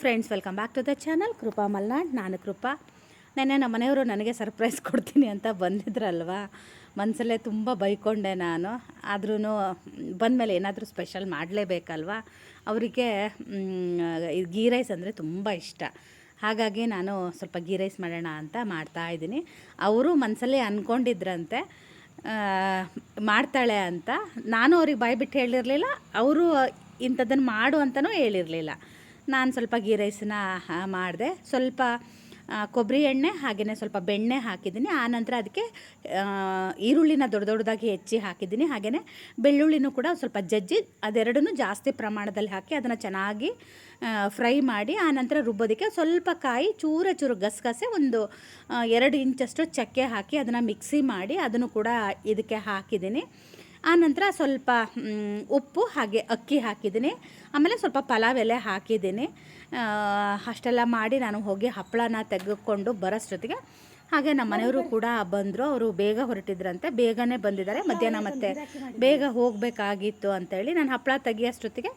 Friends, welcome back to the channel Krupa Malnad. ನಾನು ಕೃಪಾ. ನೆನ್ನೆ ನಮ್ಮ ಮನೆಯವರು ನನಗೆ ಸರ್ಪ್ರೈಸ್ ಕೊಡ್ತೀನಿ ಅಂತ ಬಂದಿದ್ರಲ್ವ, ಮನಸಲ್ಲೇ ತುಂಬ ಬೈಕೊಂಡೆ ನಾನು. ಆದ್ರೂ ಬಂದಮೇಲೆ ಏನಾದರೂ ಸ್ಪೆಷಲ್ ಮಾಡಲೇಬೇಕಲ್ವ. ಅವರಿಗೆ ಗೀ ರೈಸ್ ಅಂದರೆ ತುಂಬ ಇಷ್ಟ. ಹಾಗಾಗಿ ನಾನು ಸ್ವಲ್ಪ ಗೀ ರೈಸ್ ಮಾಡೋಣ ಅಂತ ಮಾಡ್ತಾಯಿದ್ದೀನಿ. ಅವರು ಮನಸಲ್ಲೇ ಅಂದ್ಕೊಂಡಿದ್ರಂತೆ ಮಾಡ್ತಾಳೆ ಅಂತ. ನಾನು ಅವ್ರಿಗೆ ಬಾಯ್ಬಿಟ್ಟು ಹೇಳಿರಲಿಲ್ಲ, ಅವರು ಇಂಥದ್ದನ್ನು ಮಾಡು ಅಂತಲೂ ಹೇಳಿರಲಿಲ್ಲ. ನಾನು ಸ್ವಲ್ಪ ಗೀ ರೈಸನ್ನ ಮಾಡಿದೆ. ಸ್ವಲ್ಪ ಕೊಬ್ಬರಿ ಎಣ್ಣೆ ಹಾಗೆಯೇ ಸ್ವಲ್ಪ ಬೆಣ್ಣೆ ಹಾಕಿದ್ದೀನಿ. ಆನಂತರ ಅದಕ್ಕೆ ಈರುಳ್ಳಿನ ದೊಡ್ಡ ದೊಡ್ಡದಾಗಿ ಹೆಚ್ಚಿ ಹಾಕಿದ್ದೀನಿ. ಹಾಗೆಯೇ ಬೆಳ್ಳುಳ್ಳಿನೂ ಕೂಡ ಸ್ವಲ್ಪ ಜಜ್ಜಿ ಅದೆರಡನ್ನೂ ಜಾಸ್ತಿ ಪ್ರಮಾಣದಲ್ಲಿ ಹಾಕಿ ಅದನ್ನು ಚೆನ್ನಾಗಿ ಫ್ರೈ ಮಾಡಿ, ಆನಂತರ ರುಬ್ಬೋದಕ್ಕೆ ಸ್ವಲ್ಪ ಕಾಯಿ ಚೂರು ಗಸಗಸೆ, ಒಂದು 2 ಇಂಚಷ್ಟು ಚಕ್ಕೆ ಹಾಕಿ ಅದನ್ನು ಮಿಕ್ಸಿ ಮಾಡಿ ಅದನ್ನು ಕೂಡ ಇದಕ್ಕೆ ಹಾಕಿದ್ದೀನಿ. ಆನಂತರ ಸ್ವಲ್ಪ ಉಪ್ಪು ಹಾಗೆ ಅಕ್ಕಿ ಹಾಕಿದ್ದೀನಿ. ಆಮೇಲೆ ಸ್ವಲ್ಪ ಪಲಾವ್ ಎಲೆ ಹಾಕಿದ್ದೀನಿ. ಅಷ್ಟೆಲ್ಲ ಮಾಡಿ ನಾನು ಹೋಗಿ ಹಪ್ಪಳನ ತೆಗೆದುಕೊಂಡು ಬರೋಷ್ಟೊತ್ತಿಗೆ ಹಾಗೆ ನಮ್ಮ ಮನೆಯವರು ಕೂಡ ಬಂದರು. ಅವರು ಬೇಗ ಹೊರಟಿದ್ರಂತೆ, ಬೇಗನೆ ಬಂದಿದ್ದಾರೆ. ಮಧ್ಯಾಹ್ನ ಮತ್ತೆ ಬೇಗ ಹೋಗಬೇಕಾಗಿತ್ತು ಅಂತೇಳಿ ನಾನು ಹಪ್ಪಳ ತೆಗಿಯೋಷ್ಟೊತ್ತಿಗೆ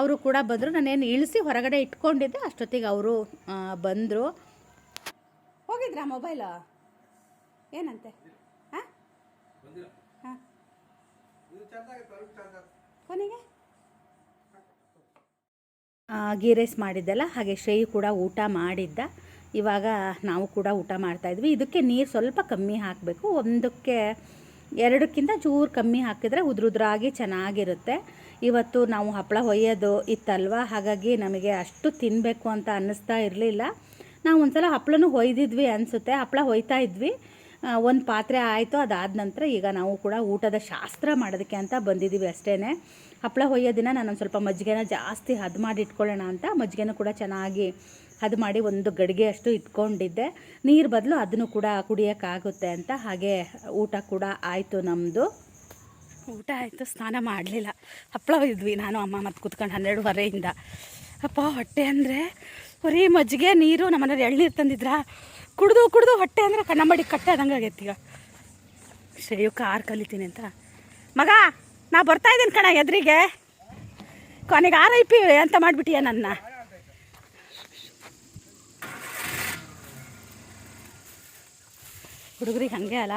ಅವರು ಕೂಡ ಬಂದರು. ನಾನೇನು ಇಳಿಸಿ ಹೊರಗಡೆ ಇಟ್ಕೊಂಡಿದ್ದೆ, ಅಷ್ಟೊತ್ತಿಗೆ ಅವರು ಬಂದರು. ಹೋಗಿದ್ರಾ ಮೊಬೈಲು ಏನಂತೆ? ಹಾಂ ಹಾಂ ಕೊನೆಗೆ ಗೀ ರೈಸ್ ಮಾಡಿದ್ದೆಲ್ಲ ಹಾಗೆ ಶ್ರೇಯು ಕೂಡ ಊಟ ಮಾಡಿದ್ದ. ಇವಾಗ ನಾವು ಕೂಡ ಊಟ ಮಾಡ್ತಾಯಿದ್ವಿ. ಇದಕ್ಕೆ ನೀರು ಸ್ವಲ್ಪ ಕಮ್ಮಿ ಹಾಕಬೇಕು. 1ಕ್ಕೆ 2ಕ್ಕಿಂತ ಚೂರು ಕಮ್ಮಿ ಹಾಕಿದರೆ ಉದ್ರಾಗಿ ಚೆನ್ನಾಗಿರುತ್ತೆ. ಇವತ್ತು ನಾವು ಹಪ್ಪಳ ಹೊಯ್ಯೋದು ಇತ್ತಲ್ವ, ಹಾಗಾಗಿ ನಮಗೆ ಅಷ್ಟು ತಿನ್ನಬೇಕು ಅಂತ ಅನ್ನಿಸ್ತಾ ಇರಲಿಲ್ಲ. ನಾವು ಒಂದ್ಸಲ ಹಪ್ಪಳನೂ ಹೊಯ್ದಿದ್ವಿ ಅನಿಸುತ್ತೆ. ಹಪ್ಪಳ ಹೊಯ್ತಾ ಇದ್ವಿ, ಒಂದು ಪಾತ್ರೆ ಆಯಿತು. ಅದಾದ ನಂತರ ಈಗ ನಾವು ಕೂಡ ಊಟದ ಶಾಸ್ತ್ರ ಮಾಡೋದಕ್ಕೆ ಅಂತ ಬಂದಿದ್ದೀವಿ ಅಷ್ಟೇ. ಹಪ್ಪಳ ಹೊಯ್ಯೋ ದಿನ ನಾನೊಂದು ಸ್ವಲ್ಪ ಮಜ್ಜಿಗೆನ ಜಾಸ್ತಿ ಹದ ಮಾಡಿ ಇಟ್ಕೊಳ್ಳೋಣ ಅಂತ ಮಜ್ಜಿಗೆನೂ ಕೂಡ ಚೆನ್ನಾಗಿ ಹದ ಮಾಡಿ ಒಂದು ಗಡಿಗೆ ಅಷ್ಟು ಇಟ್ಕೊಂಡಿದ್ದೆ. ನೀರು ಬದಲು ಅದನ್ನು ಕೂಡ ಕುಡಿಯೋಕ್ಕಾಗುತ್ತೆ ಅಂತ. ಹಾಗೆ ಊಟ ಕೂಡ ಆಯಿತು. ನಮ್ಮದು ಊಟ ಆಯಿತು, ಸ್ನಾನ ಮಾಡಲಿಲ್ಲ. ಹಪ್ಪಳ ಹೊಯ್ದ್ವಿ ನಾನು ಅಮ್ಮ ಮತ್ತು ಕೂತ್ಕೊಂಡು 12:30ಇಂದ. ಅಪ್ಪ ಹೊಟ್ಟೆ ಅಂದರೆ ಬರೀ ಮಜ್ಜಿಗೆ ನೀರು. ನಮ್ಮನೇಲಿ ಎಳ್ನೀರು ತಂದಿದ್ರಾ, ಕುಡಿದು ಹೊಟ್ಟೆ ಅಂದರೆ ಕಣ್ಣಂಬಡಿ ಕಟ್ಟೆ ಆದಂಗೆ ಆಗೈತಿ. ಈಗ ಶ್ರೇಯು ಕಾರ್ ಕಲಿತೀನಿ ಅಂತ, ಮಗ ನಾ ಬರ್ತಾಯಿದ್ದೀನಿ ಕಣ ಎದುರಿಗೆ, ಕೊನೆಗೆ RIP ಅಂತ ಮಾಡಿಬಿಟ್ಟಿಯ ನನ್ನ. ಹುಡುಗರಿಗೆ ಹಾಗೆ ಅಲ್ಲ,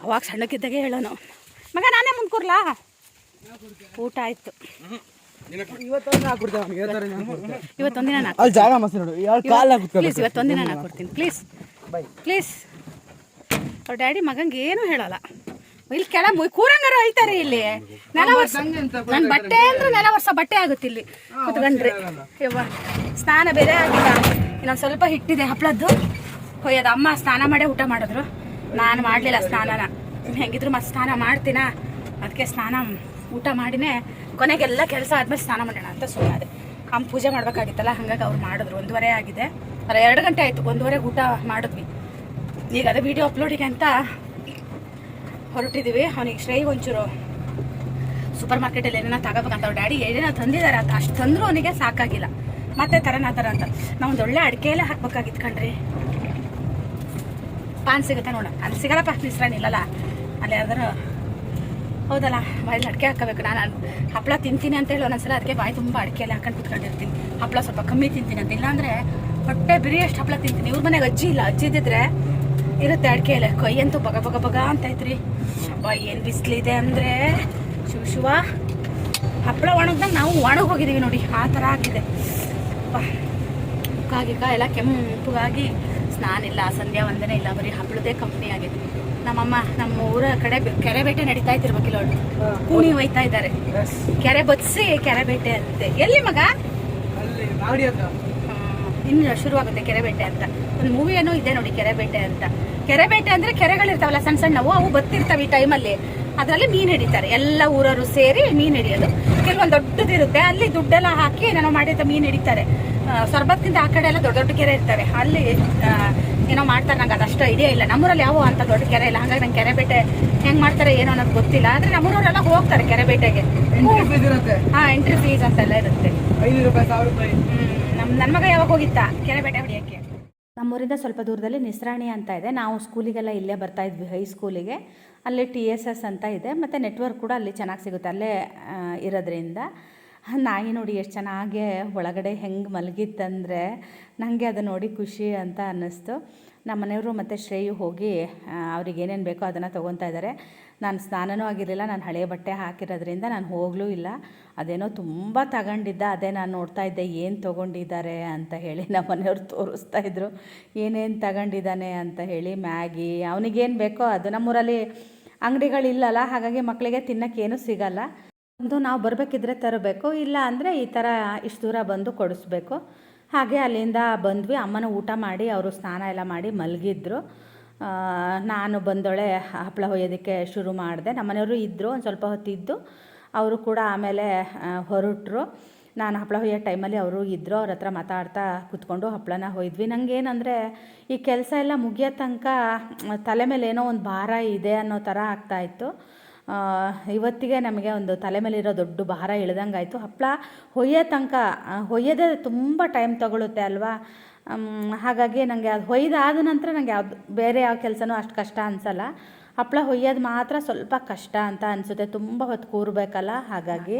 ಅವಾಗ ಸಣ್ಣಕ್ಕಿದ್ದಾಗೆ ಹೇಳೋನು, ಮಗ ನಾನೇ ಮುಂದ್ಕೂರ್ಲಾ. ಊಟ ಆಯಿತು. ಇವತ್ತೊಂದಿನ ಇವತ್ತೊಂದಿನ ನಾ ಕೊಡ್ತೀನಿ ಪ್ಲೀಸ್ ಪ್ಲೀಸ್. ಅವ್ರ ಡ್ಯಾಡಿ ಮಗಂಗೆ ಏನು ಹೇಳಲ್ಲ. ಇಲ್ಲಿ ಕೆಳ ಕೂರಂಗಾರ ಐತಾರೆ ಇಲ್ಲಿ. ನನ್ನ ಬಟ್ಟೆ ಅಂದ್ರೆ ನೆಲ ವರ್ಷ ಬಟ್ಟೆ ಆಗುತ್ತೆ ಇಲ್ಲಿ ಕುತ್ಕೊಂಡ್ರಿ. ಯವ್ವ ಸ್ನಾನ ಬೇರೆ ಆಗಿಲ್ಲ, ಇನ್ನೊಂದು ಸ್ವಲ್ಪ ಹಿಟ್ಟಿದೆ ಹಪ್ಪಳದ್ದು ಹೊಯ್ಯೋದು. ಅಮ್ಮ ಸ್ನಾನ ಮಾಡೇ ಊಟ ಮಾಡಿದ್ರು, ನಾನು ಮಾಡಲಿಲ್ಲ ಸ್ನಾನನ. ಹೆಂಗಿದ್ರು ಮತ್ತೆ ಸ್ನಾನ ಮಾಡ್ತೀನ, ಅದಕ್ಕೆ ಸ್ನಾನ ಊಟ ಮಾಡಿನೇ ಕೊನೆಗೆಲ್ಲ ಕೆಲಸ ಆದಮೇಲೆ ಸ್ನಾನ ಮಾಡೋಣ ಅಂತ ಸುಮ್ಮನೆ. ಅಮ್ಮ ಪೂಜೆ ಮಾಡಬೇಕಾಗಿತ್ತಲ್ಲ, ಹಾಗಾಗಿ ಅವ್ರು ಮಾಡಿದ್ರು. 1:30 ಆಗಿದೆ, ಅಲ್ಲ 2 ಗಂಟೆ ಆಯಿತು. 1:30ಗೆ ಊಟ ಮಾಡಿದ್ವಿ. ಈಗ ಅದೇ ವೀಡಿಯೋ ಅಪ್ಲೋಡಿಗೆ ಅಂತ ಹೊರಟಿದ್ದೀವಿ. ಅವನಿಗೆ ಶ್ರೇಯ್ ಒಂಚೂರು ಸೂಪರ್ ಮಾರ್ಕೆಟಲ್ಲಿ ಏನೇನೋ ತಗೋಬೇಕಂತ ಅವ್ರ ಡ್ಯಾಡಿ ಏನೇನೋ ತಂದಿದ್ದಾರೆ ಅಂತ. ಅಷ್ಟು ತಂದರೂ ಅವನಿಗೆ ಸಾಕಾಗಿಲ್ಲ. ಮತ್ತೆ ಥರ ಅಂತ ನಾವು ಒಂದು ಒಳ್ಳೆ ಅಡಿಕೆ ಎಲ್ಲ ಹಾಕ್ಬೇಕಾಗಿತ್ತು ಕಣ್ರಿ. ಪಾನ್ ಸಿಗುತ್ತೆ ನೋಡ, ಅಲ್ಲಿ ಸಿಗಲ್ಲಪ್ಪ, ನಿಸ್ರ ನಿಲ್ಲಲ್ಲ ಅಲ್ಲಿ ಯಾವ್ದಾರು. ಹೌದಲ್ಲ, ಬಾಯಲ್ಲಿ ಅಡಿಕೆ ಹಾಕಬೇಕು. ನಾನು ಹಪ್ಪಳ ತಿಂತೀನಿ ಅಂತ ಹೇಳಿ ಒಂದೊಂದ್ಸಲ ಅದಕ್ಕೆ ಬಾಯಿ ತುಂಬ ಅಡಿಕೆ ಎಲ್ಲ ಹಾಕೊಂಡು ಕುತ್ಕೊಂಡಿರ್ತೀನಿ. ಹಪ್ಪಳ ಸ್ವಲ್ಪ ಕಮ್ಮಿ ತಿಂತೀನಿ ಅಂತ, ಇಲ್ಲಾಂದರೆ ಹೊಟ್ಟೆ ಬಿರಿ ಅಷ್ಟು ಹಪ್ಪಳ ತಿಂತೀನಿ. ಇವ್ರ ಮನೆಗೆ ಅಜ್ಜಿ ಇಲ್ಲ, ಅಜ್ಜಿದ್ದಿದ್ರೆ ಇರುತ್ತೆ ಅಡಿಕೆ ಎಲ್ಲ. ಕೊಯ್ಯಂತೂ ಬಗ ಅಂತ ಐತ್ರಿ. ಅಬ್ಬಾ ಏನು ಬಿಸಿಲಿದೆ ಅಂದರೆ ಶಿವ. ಹಪ್ಪಳ ಒಣಗ್ದಂಗೆ ನಾವು ಒಣಗಿ ಹೋಗಿದ್ದೀವಿ ನೋಡಿ, ಆ ಥರ ಆಗಿದೆ. ಮುಖಾಗಿಕ್ಕ ಎಲ್ಲ ಕೆಂಪುಗಾಗಿ ಸ್ನಾನ ಇಲ್ಲ, ಸಂಧ್ಯಾ ವಂದನೆ ಇಲ್ಲ, ಬರೀ ಹಪ್ಪಳದೇ ಕಂಪ್ನಿ ಆಗಿದೆ. ನಮ್ಮಮ್ಮ ನಮ್ಮ ಊರ ಕಡೆ ಕೆರೆ ಬೇಟೆ ನಡೀತಾ ಇರ್ಬೇಕಿಲ್ಲ, ಕೂಣಿ ಹೋಯ್ತಾ ಇದ್ದಾರೆ. ಕೆರೆ ಬತ್ಸಿ ಕೆರೆ ಬೇಟೆ ಅಂತೆ. ಎಲ್ಲಿ ಮಗ? ಇನ್ನು ಶುರುವಾಗುತ್ತೆ ಕೆರೆ ಬೇಟೆ ಅಂತ. ಒಂದು ಮೂವಿ ಏನೋ ಇದೆ ನೋಡಿ, ಕೆರೆ ಬೇಟೆ ಅಂತ. ಕೆರೆ ಬೇಟೆ ಅಂದರೆ ಕೆರೆಗಳಿರ್ತಾವಲ್ಲ ಸಣ್ಣ ಸಣ್ಣವು, ಅವು ಬತ್ತಿರ್ತವೆ ಈ ಟೈಮಲ್ಲಿ. ಅದರಲ್ಲಿ ಮೀನು ಹಿಡಿತಾರೆ, ಎಲ್ಲ ಊರವರು ಸೇರಿ ಮೀನು ಹಿಡಿಯೋದು. ಕೆಲವೊಂದು ದೊಡ್ಡದಿರುತ್ತೆ, ಅಲ್ಲಿ ದುಡ್ಡೆಲ್ಲ ಹಾಕಿ ಏನೋ ಮಾಡಿದ ಮೀನು ಹಿಡಿತಾರೆ. ಸೊರಬತ್ಕಿಂತ ಆ ಕಡೆ ಎಲ್ಲ ದೊಡ್ಡ ದೊಡ್ಡ ಕೆರೆ ಇರ್ತವೆ, ಅಲ್ಲಿ ಏನೋ ಮಾಡ್ತಾರೆ. ನಂಗೆ ಅದಷ್ಟು ಐಡಿಯಾ ಇಲ್ಲ. ನಮ್ಮೂರಲ್ಲಿ ಯಾವ ಅಂತ ದೊಡ್ಡ ಕೆರೆ ಇಲ್ಲ, ಹಾಗಾಗಿ ನಂಗೆ ಕೆರೆ ಬೇಟೆ ಹೆಂಗೆ ಮಾಡ್ತಾರೆ ಏನೋ ಅನ್ನೋದು ಗೊತ್ತಿಲ್ಲ. ಆದರೆ ನಮ್ಮೂರವರೆಲ್ಲ ಹೋಗ್ತಾರೆ ಕೆರೆ ಬೇಟೆಗೆ. ಹಾಂ, ಎಂಟ್ರಿ ಫೀಸ್ ಅಂತೆಲ್ಲ ಇರುತ್ತೆ. 5 ರೂಪಾಯಿ 1000 ರೂಪಾಯಿ. ನನ್ನ ಮಗ ಯಾವಾಗ ಹೋಗಿತ್ತಾ ಕೆರೆ ಬೇಟೆ ಹೊಡಿಯೋಕ್ಕೆ? ನಮ್ಮೂರಿಂದ ಸ್ವಲ್ಪ ದೂರದಲ್ಲಿ ನಿಸ್ರಾಣಿ ಅಂತ ಇದೆ. ನಾವು ಸ್ಕೂಲಿಗೆಲ್ಲ ಇಲ್ಲೇ ಬರ್ತಾಯಿದ್ವಿ, ಹೈಸ್ಕೂಲಿಗೆ. ಅಲ್ಲಿ TSS ಅಂತ ಇದೆ, ಮತ್ತು ನೆಟ್ವರ್ಕ್ ಕೂಡ ಅಲ್ಲಿ ಚೆನ್ನಾಗಿ ಸಿಗುತ್ತೆ ಅಲ್ಲೇ ಇರೋದ್ರಿಂದ. ನಾಯಿ ನೋಡಿ ಎಷ್ಟು ಚೆನ್ನಾಗಿ ಒಳಗಡೆ ಹೆಂಗೆ ಮಲಗಿತ್ತಂದರೆ ನನಗೆ ಅದು ನೋಡಿ ಖುಷಿ ಅಂತ ಅನ್ನಿಸ್ತು. ನಮ್ಮ ಮನೆಯವರು ಮತ್ತು ಶ್ರೇಯು ಹೋಗಿ ಅವ್ರಿಗೆ ಏನೇನು ಬೇಕೋ ಅದನ್ನು ತೊಗೊತಾ ಇದ್ದಾರೆ. ನಾನು ಸ್ನಾನನೂ ಆಗಿರಲಿಲ್ಲ, ನಾನು ಹಳೆಯ ಬಟ್ಟೆ ಹಾಕಿರೋದ್ರಿಂದ ನಾನು ಹೋಗಲೂ ಇಲ್ಲ. ಅದೇನೋ ತುಂಬ ತಗೊಂಡಿದ್ದ, ಅದೇ ನಾನು ನೋಡ್ತಾ ಇದ್ದೆ ಏನು ತೊಗೊಂಡಿದ್ದಾರೆ ಅಂತ ಹೇಳಿ. ನಮ್ಮ ಮನೆಯವ್ರು ತೋರಿಸ್ತಾಯಿದ್ರು ಏನೇನು ತಗೊಂಡಿದ್ದಾನೆ ಅಂತ ಹೇಳಿ. ಮ್ಯಾಗಿ, ಅವನಿಗೇನು ಬೇಕೋ ಅದು. ನಮ್ಮೂರಲ್ಲಿ ಅಂಗಡಿಗಳಿಲ್ಲಲ್ಲ, ಹಾಗಾಗಿ ಮಕ್ಕಳಿಗೆ ತಿನ್ನೋಕ್ಕೇನು ಸಿಗಲ್ಲ. ಒಂದು ನಾವು ಬರಬೇಕಿದ್ರೆ ತರಬೇಕು, ಇಲ್ಲ ಅಂದರೆ ಈ ಥರ ಇಷ್ಟು ದೂರ ಬಂದು ಕೊಡಿಸ್ಬೇಕು. ಹಾಗೆ ಅಲ್ಲಿಂದ ಬಂದ್ವಿ. ಅಮ್ಮನ ಊಟ ಮಾಡಿ ಅವರು ಸ್ನಾನ ಎಲ್ಲ ಮಾಡಿ ಮಲಗಿದ್ರು. ನಾನು ಬಂದೊಳೆ ಹಪ್ಪಳ ಹೊಯ್ಯೋದಕ್ಕೆ ಶುರು ಮಾಡಿದೆ. ನಮ್ಮನೆಯವರು ಇದ್ದರು, ಒಂದು ಸ್ವಲ್ಪ ಹೊತ್ತಿದ್ದು ಅವರು ಕೂಡ ಆಮೇಲೆ ಹೊರಟರು. ನಾನು ಹಪ್ಪಳ ಹೊಯ್ಯೋ ಟೈಮಲ್ಲಿ ಅವರು ಇದ್ದರು. ಅವ್ರ ಹತ್ರ ಮಾತಾಡ್ತಾ ಕೂತ್ಕೊಂಡು ಹಪ್ಪಳನ ಹೊಯ್ದ್ವಿ. ನನಗೇನಂದರೆ ಈ ಕೆಲಸ ಎಲ್ಲ ಮುಗಿಯೋ ತನಕ ತಲೆ ಮೇಲೆ ಏನೋ ಒಂದು ಭಾರ ಇದೆ ಅನ್ನೋ ಥರ ಆಗ್ತಾಯಿತ್ತು. ಇವತ್ತಿಗೆ ನಮಗೆ ಒಂದು ತಲೆ ಮೇಲಿರೋ ದೊಡ್ಡ ಭಾರ ಇಳ್ದಂಗೆ ಆಯಿತು. ಹಪ್ಪಳ ಹೊಯ್ಯೋ ತನಕ ಹೊಯ್ಯೋದೇ ತುಂಬ ಟೈಮ್ ತೊಗೊಳುತ್ತೆ ಅಲ್ವಾ. ಹಾಗಾಗಿ ನನಗೆ ಅದು ಹೊಯ್ದಾದ ನಂತರ ನನಗೆ ಯಾವುದು ಬೇರೆ ಯಾವ ಕೆಲಸನೂ ಅಷ್ಟು ಕಷ್ಟ ಅನಿಸಲ್ಲ. ಹಪ್ಪಳ ಹೊಯ್ಯೋದು ಮಾತ್ರ ಸ್ವಲ್ಪ ಕಷ್ಟ ಅಂತ ಅನಿಸುತ್ತೆ, ತುಂಬ ಹೊತ್ತು ಕೂರಬೇಕಲ್ಲ. ಹಾಗಾಗಿ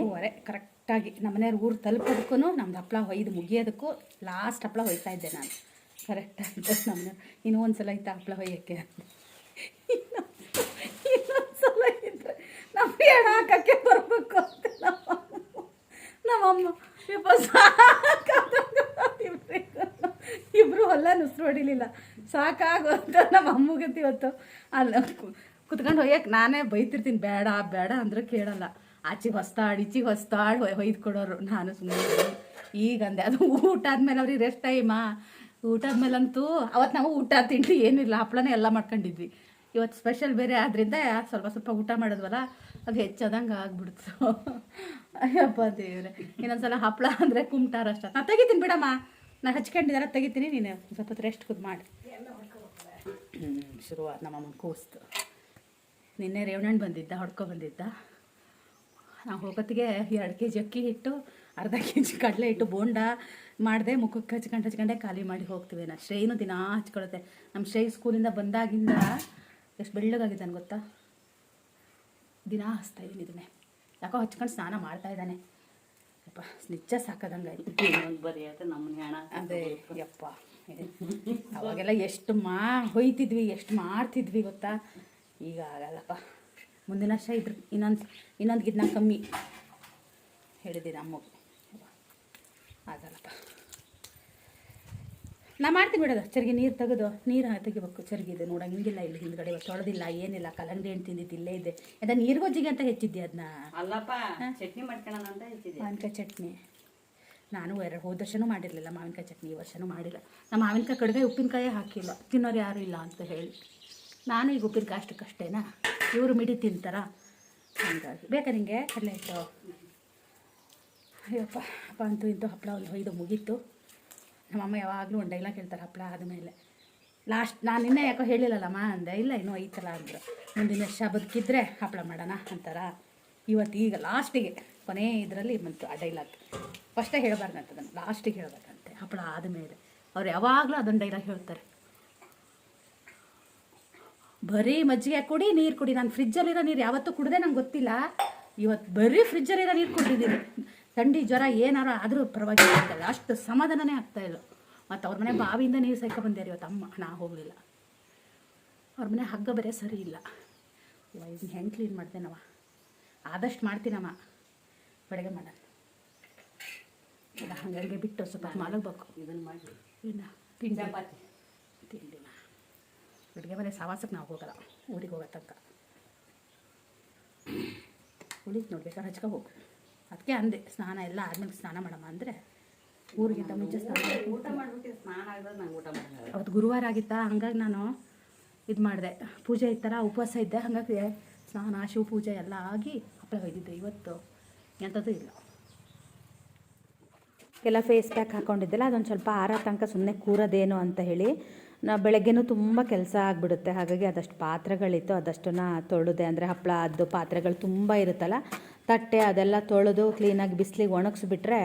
ಕರೆಕ್ಟಾಗಿ ನಮ್ಮನೆಯವ್ರು ಊರು ತಲುಪೋದಕ್ಕೂ ನಮ್ದು ಹಪ್ಪಳ ಹೊಯ್ದು ಮುಗಿಯೋದಕ್ಕೂ ಲಾಸ್ಟ್ ಹಪ್ಪಳ ಹೊಯ್ತಾ ಇದ್ದೆ ನಾನು. ಕರೆಕ್ಟ್ ಅಂತ ನಮ್ಮನೆ ಇನ್ನೂ ಒಂದು ಸಲ ಇತ್ತು ಹಪ್ಪಳ ಹೊಯ್ಯೋಕ್ಕೆ ಅಂತ. ಇನ್ನೊಂದು ಸಲ ಇದ್ದರೆ ನಮಗೆ ಹೆಣ ಹಾಕೋಕ್ಕೆ ಬರಬೇಕು ಅಂತ ನಮ್ಮಮ್ಮ ಇಬ್ಬರು ಹೊಲ ನುಸ್ರು ಹೊಡಿಲಿಲ್ಲ, ಸಾಕಾಗು ಅಂತ ನಮ್ಮ ಅಮ್ಮಗಂತ ಇವತ್ತು ಅಲ್ಲಿ ಕುತ್ಕೊಂಡು ಹೊಯ್ಯಕ್ಕೆ ನಾನೇ ಬೈತಿರ್ತೀನಿ, ಬೇಡ ಬೇಡ ಅಂದ್ರೆ ಕೇಳಲ್ಲ. ಆಚೆಗೆ ಹೊಸ್ತಾಡಿ ಈಚೆಗೆ ಹೊಸ್ತಾಡಿ ಹೊಯ್ದು ಕೊಡೋರು. ನಾನು ಸುಮ್ಮನೆ ಈಗಂದೆ ಅದು ಊಟ ಆದಮೇಲೆ ಅವ್ರಿಗೆ ರೆಸ್ಟ್ ಟೈಮಾ. ಊಟ ಆದಮೇಲಂತೂ ಅವತ್ತು ನಾವು ಊಟ ತಿಂಡಿ ಏನಿಲ್ಲ, ಹಪ್ಪಳನೇ ಎಲ್ಲ ಮಾಡ್ಕೊಂಡಿದ್ವಿ. ಇವತ್ತು ಸ್ಪೆಷಲ್ ಬೇರೆ ಆದ್ದರಿಂದ ಸ್ವಲ್ಪ ಸ್ವಲ್ಪ ಊಟ ಮಾಡಿದ್ವಲ್ಲ, ಅದು ಹೆಚ್ಚಾದಂಗೆ ಆಗ್ಬಿಡ್ತು. ಅಯ್ಯಪ್ಪ ದೇವ್ರೆ, ಇನ್ನೊಂದ್ಸಲ ಹಪ್ಪಳ ಅಂದರೆ ಕುಮ್ಟಾರಷ್ಟ. ನಾನು ತೆಗಿತೀನಿ ಬಿಡಮ್ಮ, ನಾನು ಹಚ್ಕೊಂಡಿದ್ದಾರ ತೆಗಿತೀನಿ, ನೀನು ಸ್ವಲ್ಪ ಹೊತ್ತು ರೆಸ್ಟ್ ಕೂತ್ ಮಾಡಿ. ಶುರುವಾದ ನಮ್ಮಮ್ಮನ ಕೂಸ್ತು. ನಿನ್ನೆ ರೇವಣ್ಣಣ್ಣ ಬಂದಿದ್ದ, ಹೊಡ್ಕೊಬಂದಿದ್ದ. ನಾವು ಹೋಗೋತ್ತಿಗೆ 2 kg ಅಕ್ಕಿ ಹಿಟ್ಟು, ಅರ್ಧ kg ಕಡಲೆ ಹಿಟ್ಟು ಬೋಂಡ ಮಾಡಿದೆ. ಮುಖಕ್ಕೆ ಹಚ್ಕೊಂಡೆ ಖಾಲಿ ಮಾಡಿ ಹೋಗ್ತೀವಿ. ನಾನು ಶ್ರೇಯೂ ದಿನ ಹಚ್ಕೊಳುತ್ತೆ. ನಮ್ಮ ಶ್ರೇಯ್ ಸ್ಕೂಲಿಂದ ಬಂದಾಗಿಂದ ಎಷ್ಟು ಬೆಳ್ಳಗಾಗಿದ್ದಾನೆ ಗೊತ್ತಾ. ದಿನ ಹಚ್ತಾಯಿದ್ದೀನಿ ಇದನ್ನೇ. ಯಾಕೋ ಹಚ್ಕೊಂಡು ಸ್ನಾನ ಮಾಡ್ತಾ ಇದ್ದಾನೆ. ಯಪ್ಪ ನಿಜ ಸಾಕದಂಗೆ ಬರೆಯೋದು ನಮ್ಮನೆ ಹಣ. ಅದೇ ಯಪ್ಪ, ಅವಾಗೆಲ್ಲ ಎಷ್ಟು ಹೊಯ್ತಿದ್ವಿ, ಎಷ್ಟು ಮಾಡ್ತಿದ್ವಿ ಗೊತ್ತಾ. ಈಗ ಆಗಲ್ಲಪ್ಪ. ಮುಂದಿನ ವರ್ಷ ಇದ್ರ ಇನ್ನೊಂದು ಗಿದ್ನ ಕಮ್ಮಿ ಹೇಳಿದ್ದೀನಿ ಅಮ್ಮಗೆ. ಆಗಲ್ಲಪ್ಪ. ನಾ ಮಾಡ್ತೀನಿ ಬಿಡೋದು. ಚರ್ಗಿ ನೀರು ತೆಗೆದು ನೀರು ತೆಗಿಬೇಕು. ಚರ್ಗಿದೆ ನೋಡಂಗಿಲ್ಲ, ಇಲ್ಲಿ ಹಿಂದ್ಗಡೆ ತೊಳೆದಿಲ್ಲ, ಏನಿಲ್ಲ. ಕಲ್ಲಂಗಡಿ ಹಣ್ಣು ತಿಂದಿದ್ದು ಇಲ್ಲೇ ಇದೆ. ಅದ ನೀರ್ಗೊಜ್ಜಿಗೆ ಅಂತ ಹೆಚ್ಚಿದ್ದೆ ಅದನ್ನ. ಅಲ್ಲಪ್ಪ, ಚಟ್ನಿ ಮಾಡ್ಕೊಳ್ಳೋಣ ಅಂತ ಹೆಚ್ಚಿದ್ದೆ. ಮಾವಿನಕಾಯಿ ಚಟ್ನಿ ನಾನು ಹೋದ ವರ್ಷನೂ ಮಾಡಿರಲಿಲ್ಲ ಮಾವಿನಕಾಯಿ ಚಟ್ನಿ, ಈ ವರ್ಷನೂ ಮಾಡಿಲ್ಲ. ನಮ್ಮ ಮಾವಿನಕಾಯಿ ಕಡೆಗೆ ಉಪ್ಪಿನಕಾಯಿ ಹಾಕಿಲ್ಲ, ತಿನ್ನೋರು ಯಾರೂ ಇಲ್ಲ ಅಂತ ಹೇಳಿ ನಾನು ಈಗ ಉಪ್ಪಿನಕಾಯಿ ಅಷ್ಟಕ್ಕಷ್ಟೇನಾ. ಇವರು ಮಿಡಿ ತಿಂತಾರ, ಹಾಗಾಗಿ ಬೇಕಾ ನಿಮಗೆ ಕಡಲೆ ಹಿಟ್ಟು. ಅಯ್ಯಪ್ಪ ಅಪ್ಪ ಅಂತೂ ಇಂತೂ ಹಪ್ಪಳ ಒಂದು ಹೊಯ್ದು ಮುಗೀತು. ನಮ್ಮಮ್ಮ ಯಾವಾಗಲೂ ಒಂದು ಡೈಲಾಗ್ ಹೇಳ್ತಾರೆ ಹಪ್ಪಳ ಆದಮೇಲೆ. ಲಾಸ್ಟ್ ನಾನು ಇನ್ನೂ ಯಾಕೋ ಹೇಳಿಲ್ಲಲ್ಲಮ್ಮ ಅಂದೆ. ಇಲ್ಲ ಇನ್ನೂ ಐತಲ್ಲ ಅಂದರು. ಮುಂದಿನ ವರ್ಷ ಬದುಕಿದ್ರೆ ಹಪ್ಪಳ ಮಾಡೋಣ ಅಂತಾರ. ಈಗ ಲಾಸ್ಟಿಗೆ ಕೊನೆ ಇದರಲ್ಲಿ ಬಂತು ಆ ಡೈಲಾಗ್. ಫಸ್ಟೇ ಹೇಳಬಾರ್ದಂತ, ಅದನ್ನು ಲಾಸ್ಟಿಗೆ ಹೇಳಬೇಕಂತೆ ಹಪ್ಪಳ ಆದಮೇಲೆ. ಅವ್ರು ಯಾವಾಗಲೂ ಅದೊಂದು ಡೈಲಾಗ್ ಹೇಳ್ತಾರೆ. ಬರೀ ಮಜ್ಜಿಗೆ ಕುಡಿ, ನೀರು ಕುಡಿ. ನಾನು ಫ್ರಿಜ್ಜಲ್ಲಿರೋ ನೀರು ಯಾವತ್ತೂ ಕುಡಿದೆ ನಂಗೆ ಗೊತ್ತಿಲ್ಲ. ಇವತ್ತು ಬರೀ ಫ್ರಿಜ್ಜಲ್ಲಿರೋ ನೀರು ಕುಡಿದಿದ್ದೀನಿ. ಥಂಡಿ ಜ್ವರ ಏನಾರು ಆದರೂ ಪರವಾಗಿಲ್ಲ ಅಂತಲ್ಲ, ಅಷ್ಟು ಸಮಾಧಾನನೇ ಆಗ್ತಾಯಿಲ್ಲ. ಮತ್ತು ಅವ್ರ ಮನೆ ಬಾವಿಯಿಂದ ನೀರು ಸೈಕ ಬಂದ್ಯಾರ ಇವತ್ತು ಅಮ್ಮ, ನಾ ಹೋಗಲಿಲ್ಲ. ಅವ್ರ ಮನೆ ಹಗ್ಗ ಬೇರೆ ಸರಿ ಇಲ್ಲ. ಇದನ್ನ ಹೆಂಗೆ ಕ್ಲೀನ್ ಮಾಡ್ತೇನವ, ಆದಷ್ಟು ಮಾಡ್ತೀನಮ್ಮ. ಬೆಳಗ್ಗೆ ಮಾಡೋಣ ಇಲ್ಲ, ಹಂಗೆ ಬಿಟ್ಟು ಸ್ವಲ್ಪ ಮಲಗಬೇಕು. ಇದನ್ನು ಮಾಡಿ ಇನ್ನು ತಿಂಡಿ ತಿಂಡಿನ ಅಡುಗೆ ಮನೆ ಸಾವಾಸಕ್ಕೆ ನಾವು ಹೋಗಲ್ಲ, ಊರಿಗೆ ಹೋಗೋ ತನಕ. ಉಳಿತು ನೋಡ್ಬೇಕಾದ್ರೆ ಹಚ್ಕೊ ಹೋಗು. ಅದಕ್ಕೆ ಅಂದೆ ಸ್ನಾನ ಎಲ್ಲ ಆದ್ಮೇಲೆ ಸ್ನಾನ ಮಾಡಮ್ಮ ಅಂದರೆ, ಊರಿಗಿಂತ ಮುಂಚೆ ಸ್ನಾನ ಊಟ ಮಾಡಿಬಿಟ್ಟು ಸ್ನಾನ ಆಗೋದು ನಂಗೆ ಊಟ ಮಾಡೋದು. ಅವತ್ತು ಗುರುವಾರ ಆಗಿತ್ತಾ, ಹಂಗಾಗಿ ನಾನು ಇದು ಮಾಡಿದೆ. ಪೂಜೆ ಇತ್ತಲ್ಲ, ಉಪವಾಸ ಇದ್ದೆ. ಹಾಗಾಗಿ ಸ್ನಾನ ಶಿವ ಪೂಜೆ ಎಲ್ಲ ಆಗಿ ಹಪ್ಪಳ ಒಯ್ದಿದ್ದೆ. ಇವತ್ತು ಎಂಥದ್ದು ಇಲ್ಲ. ಎಲ್ಲ ಫೇಸ್ ಪ್ಯಾಕ್ ಹಾಕ್ಕೊಂಡಿದ್ದೆಲ್ಲ ಅದೊಂದು ಸ್ವಲ್ಪ ಆರ ತನಕ ಸುಮ್ಮನೆ ಕೂರೋದೇನು ಅಂತ ಹೇಳಿ. ಬೆಳಗ್ಗೆನೂ ತುಂಬ ಕೆಲಸ ಆಗಿಬಿಡುತ್ತೆ. ಹಾಗಾಗಿ ಅದಷ್ಟು ಪಾತ್ರೆಗಳಿತ್ತು, ಅದಷ್ಟನ್ನು ತೊಳೆದೆ. ಅಂದರೆ ಹಪ್ಪಳ ಅದು ಪಾತ್ರೆಗಳು ತುಂಬ ಇರುತ್ತಲ್ಲ, ತಟ್ಟೆ ಅದೆಲ್ಲ ತೊಳೆದು ಕ್ಲೀನಾಗಿ ಬಿಸಿಲಿಗೆ ಒಣಗಿಸ್ಬಿಟ್ರೆ,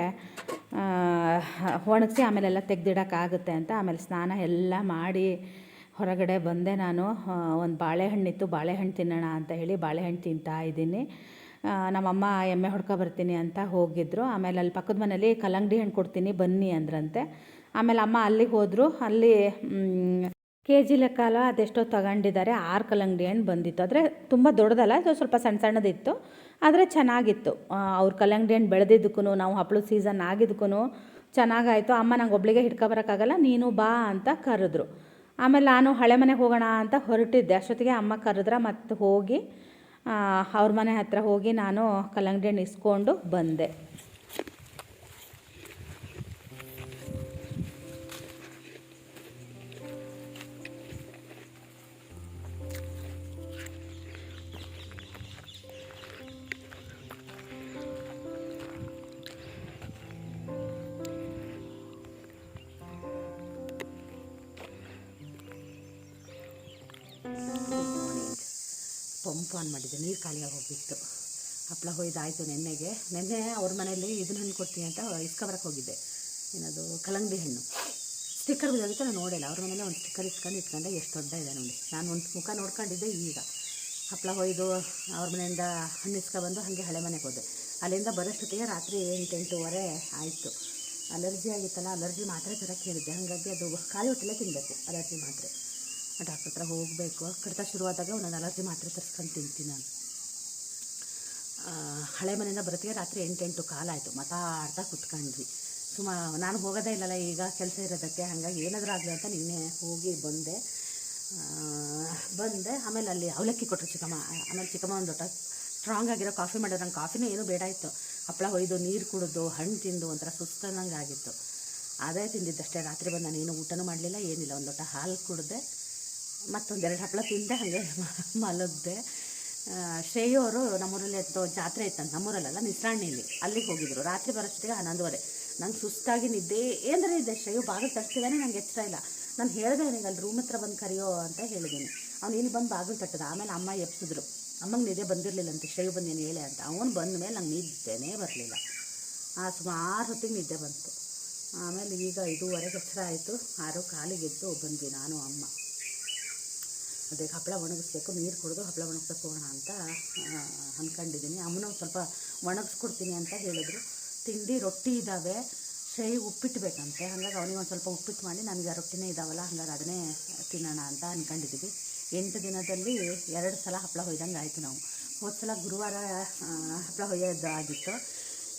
ಒಣಗಿಸಿ ಆಮೇಲೆಲ್ಲ ತೆಗೆದಿಡೋಕ್ಕಾಗುತ್ತೆ ಅಂತ. ಆಮೇಲೆ ಸ್ನಾನ ಎಲ್ಲ ಮಾಡಿ ಹೊರಗಡೆ ಬಂದೆ. ನಾನು ಒಂದು ಬಾಳೆಹಣ್ಣಿತ್ತು, ಬಾಳೆಹಣ್ಣು ತಿನ್ನೋಣ ಅಂತ ಹೇಳಿ ಬಾಳೆಹಣ್ಣು ತಿಂತಾ ಇದ್ದೀನಿ. ನಮ್ಮಮ್ಮ ಎಮ್ಮೆ ಹೊಡ್ಕೊ ಬರ್ತೀನಿ ಅಂತ ಹೋಗಿದ್ದರು. ಆಮೇಲೆ ಅಲ್ಲಿ ಪಕ್ಕದ ಮನೇಲಿ ಕಲ್ಲಂಗಡಿ ಹಣ್ಣು ಕೊಡ್ತೀನಿ ಬನ್ನಿ ಅಂದ್ರಂತೆ. ಆಮೇಲೆ ಅಮ್ಮ ಅಲ್ಲಿಗೆ ಹೋದರು. ಅಲ್ಲಿ ಕೆ ಜಿ ಲೆಕ್ಕ ಅಲ್ಲ, ಅದೆಷ್ಟೋ ತಗೊಂಡಿದ್ದಾರೆ. 6 ಕಲ್ಲಂಗಡಿ ಹಣ್ಣು ಬಂದಿತ್ತು. ಆದರೆ ತುಂಬ ದೊಡ್ಡದಲ್ಲ, ಅದು ಸ್ವಲ್ಪ ಸಣ್ಣ ಸಣ್ಣದಿತ್ತು, ಆದರೆ ಚೆನ್ನಾಗಿತ್ತು. ಅವ್ರ ಕಲ್ಲಂಗಡಿ ಹಣ್ಣು ಬೆಳೆದಿದ್ದಕ್ಕೂ ನಾವು ಹಪ್ಪಳದ ಸೀಸನ್ ಆಗಿದ್ದಕ್ಕೂ ಚೆನ್ನಾಗಾಯಿತು. ಅಮ್ಮ ನಂಗೆ ಒಬ್ಳಿಗೆ ಹಿಡ್ಕೊಬರೋಕ್ಕಾಗಲ್ಲ, ನೀನು ಬಾ ಅಂತ ಕರೆದ್ರು. ಆಮೇಲೆ ನಾನು ಹಳೆ ಮನೆಗೆ ಹೋಗೋಣ ಅಂತ ಹೊರಟಿದ್ದೆ. ಅಷ್ಟೊತ್ತಿಗೆ ಅಮ್ಮ ಕರೆದ್ರೆ ಮತ್ತು ಹೋಗಿ ಅವ್ರ ಮನೆ ಹತ್ರ ಹೋಗಿ ನಾನು ಕಲ್ಲಂಗಡಿ ಹಣ್ಣು ಇಸ್ಕೊಂಡು ಬಂದೆ. ಪಂಪ್ ಆನ್ ಮಾಡಿದ್ದೆ, ನೀರು ಖಾಲಿಯಾಗಿ ಹೋಗಿತ್ತು. ಹಪ್ಪಳ ಹೊಯ್ದಾಯಿತು. ನೆನ್ನೆ ಅವ್ರ ಮನೆಯಲ್ಲಿ ಇದನ್ನ ಹಣ್ಣು ಕೊಡ್ತೀನಿ ಅಂತ ಇಸ್ಕೊಬರಕ್ಕೆ ಹೋಗಿದ್ದೆ. ಏನದು ಕಲ್ಲಂಗಡಿ ಹಣ್ಣು ಸ್ಟಿಕ್ಕರ್ ಬಿದ್ದೋಗಿತ್ತು, ನಾನು ನೋಡಿಲ್ಲ. ಅವ್ರ ಮನೇಲಿ ಒಂದು ಸ್ಟಿಕ್ಕರ್ ಇಟ್ಕೊಂಡೆ, ಎಷ್ಟು ದೊಡ್ಡ ಇದೆ ನೋಡಿ. ನಾನು ಒಂದು ಮುಖ ನೋಡ್ಕೊಂಡಿದ್ದೆ. ಈಗ ಹಪ್ಪಳ ಹೊಯ್ದು ಅವ್ರ ಮನೆಯಿಂದ ಹಣ್ಣು ಇಸ್ಕೊಬಂದು ಹಾಗೆ ಹಳೆ ಮನೆಗೆ ಹೋದೆ. ಅಲ್ಲಿಂದ ಬರೋಷ್ಟೊತ್ತಿಗೆ ರಾತ್ರಿ 8-8:30 ಆಯಿತು. ಅಲರ್ಜಿ ಆಗಿತ್ತಲ್ಲ, ಅಲರ್ಜಿ ಮಾತ್ರೆ ತರಕ್ಕೆ ಹೇಳಿದ್ದೆ. ಹಾಗಾಗಿ ಅದು ಖಾಲಿ ಹೊಟ್ಟೆಲ್ಲೇ ತಿನ್ನಬೇಕು ಅಲರ್ಜಿ ಮಾತ್ರೆ. ಡಾಕ್ಟ್ರ್ ಹತ್ರ ಹೋಗಬೇಕು. ಕಡಿತ ಶುರುವಾದಾಗ ಒಂದೊಂದು ಅಲರ್ಜಿ ಮಾತ್ರೆ ತರಿಸ್ಕೊಂಡು ತಿಂತೀನಿ ನಾನು. ಹಳೆ ಮನೆಯಿಂದ ಬರೋತ್ತಿಗೆ ರಾತ್ರಿ 8-8:15 ಆಯಿತು. ಮಾತಾಡ್ತಾ ಕುತ್ಕೊಂಡ್ವಿ. ನಾನು ಹೋಗೋದೇ ಇಲ್ಲಲ್ಲ ಈಗ ಕೆಲಸ ಇರೋದಕ್ಕೆ. ಹಾಗಾಗಿ ಏನಾದರೂ ಆಗಲಿ ಅಂತ ನಿನ್ನೆ ಹೋಗಿ ಬಂದೆ. ಆಮೇಲೆ ಅಲ್ಲಿ ಅವಲಕ್ಕಿ ಕೊಟ್ಟರು ಚಿಕ್ಕಮ್ಮ. ಆಮೇಲೆ ಚಿಕ್ಕಮ್ಮ ಒಂದು ದೊಡ್ಡ ಸ್ಟ್ರಾಂಗ್ ಆಗಿರೋ ಕಾಫಿ ಮಾಡಿದ್ರು. ನಂಗೆ ಕಾಫಿನೂ ಏನೂ ಬೇಡ ಇತ್ತು. ಹಪ್ಪಳ ಹೊಯ್ದು ನೀರು ಕುಡಿದು ಹಣ್ಣು ತಿಂದು ಒಂಥರ ಸುಸ್ತಂದಂಗೆ ಆಗಿತ್ತು. ಅದೇ ತಿಂದಿದ್ದಷ್ಟೇ. ರಾತ್ರಿ ಬಂದು ನಾನು ಏನು ಊಟನೂ ಮಾಡಲಿಲ್ಲ, ಏನಿಲ್ಲ. ಒಂದು ಲೋಟ ಹಾಲು ಕುಡಿದೆ, ಮತ್ತೊಂದೆರಡು ಹಪ್ಪಳ ತಿಂದೆ, ಹಾಗೆ ಮಲಗಿದೆ. ಶ್ರೇಯವರು ನಮ್ಮೂರಲ್ಲಿ ಜಾತ್ರೆ ಇತ್ತಂತ, ನಮ್ಮೂರಲ್ಲ ನಿಸ್ರಾಣಿಯಲ್ಲಿ, ಅಲ್ಲಿಗೆ ಹೋಗಿದ್ರು. ರಾತ್ರಿ ಬರೋಷ್ಟೊತ್ತಿಗೆ 11:30. ನಂಗೆ ಸುಸ್ತಾಗಿ ನಿದ್ದೆ ಏನಂದರೆ ಇದೆ. ಶ್ರೇಯು ಬಾಗಿಲು ತಟ್ಟಿದಾನೆ, ನಂಗೆ ಎಚ್ಚರ ಇಲ್ಲ. ನಾನು ಹೇಳಿದೆ ಅವನಿಗೆ ಅಲ್ಲಿ ರೂಮ್ ಹತ್ರ ಬಂದು ಕರೆಯೋ ಅಂತ ಹೇಳಿದ್ದೀನಿ. ಅವ್ನು ಇಲ್ಲಿ ಬಂದು ಬಾಗಿಲು ತಟ್ಟದ. ಆಮೇಲೆ ಅಮ್ಮ ಎಪ್ಸಿದ್ರು. ಅಮ್ಮಂಗೆ ನಿದ್ದೆ ಬಂದಿರಲಿಲ್ಲಂತೆ. ಶ್ರೇಯು ಬಂದು ಏನು ಹೇಳೆ ಅಂತ. ಅವನು ಬಂದ ಮೇಲೆ ನಂಗೆ ನಿದ್ದೆನೇ ಬರಲಿಲ್ಲ. ಸುಮಾರು ಹೊತ್ತಿಗೆ ನಿದ್ದೆ ಬಂತು. ಆಮೇಲೆ ಈಗ 5:15 ಎಚ್ಚರ ಆಯಿತು. 6:15 ಎದ್ದು ಬಂದ್ವಿ ನಾನು ಅಮ್ಮ. ಅದೇ ಹಪ್ಪಳ ಒಣಗಿಸ್ಬೇಕು, ನೀರು ಕುಡಿದು ಹಪ್ಪಳ ಒಣಗಿಸೋಕೆ ಹೋಗೋಣ ಅಂತ ಅಂದ್ಕೊಂಡಿದ್ದೀನಿ. ಅಮ್ಮನ ಸ್ವಲ್ಪ ಒಣಗಿಸ್ಕೊಡ್ತೀನಿ ಅಂತ ಹೇಳಿದ್ರು. ತಿಂಡಿ ರೊಟ್ಟಿ ಇದ್ದಾವೆ. ಶ್ರೇಯು ಉಪ್ಪಿಟ್ಟು ಬೇಕಂತೆ. ಹಾಗಾಗಿ ಅವನಿಗೆ ಒಂದು ಸ್ವಲ್ಪ ಉಪ್ಪಿಟ್ಟು ಮಾಡಿ, ನನಗೆ ರೊಟ್ಟಿನೇ ಇದ್ದಾವಲ್ಲ, ಹಾಗಾಗಿ ಅದನ್ನೇ ತಿನ್ನೋಣ ಅಂತ ಅಂದ್ಕೊಂಡಿದ್ದೀವಿ. 8 ದಿನದಲ್ಲಿ 2 ಸಲ ಹಪ್ಪಳ ಹೊಯ್ದಂಗೆ ಆಯಿತು. ನಾವು ಹೋದ ಸಲ ಗುರುವಾರ ಹಪ್ಪಳ ಹೊಯ್ಯೋದು ಆಗಿತ್ತು.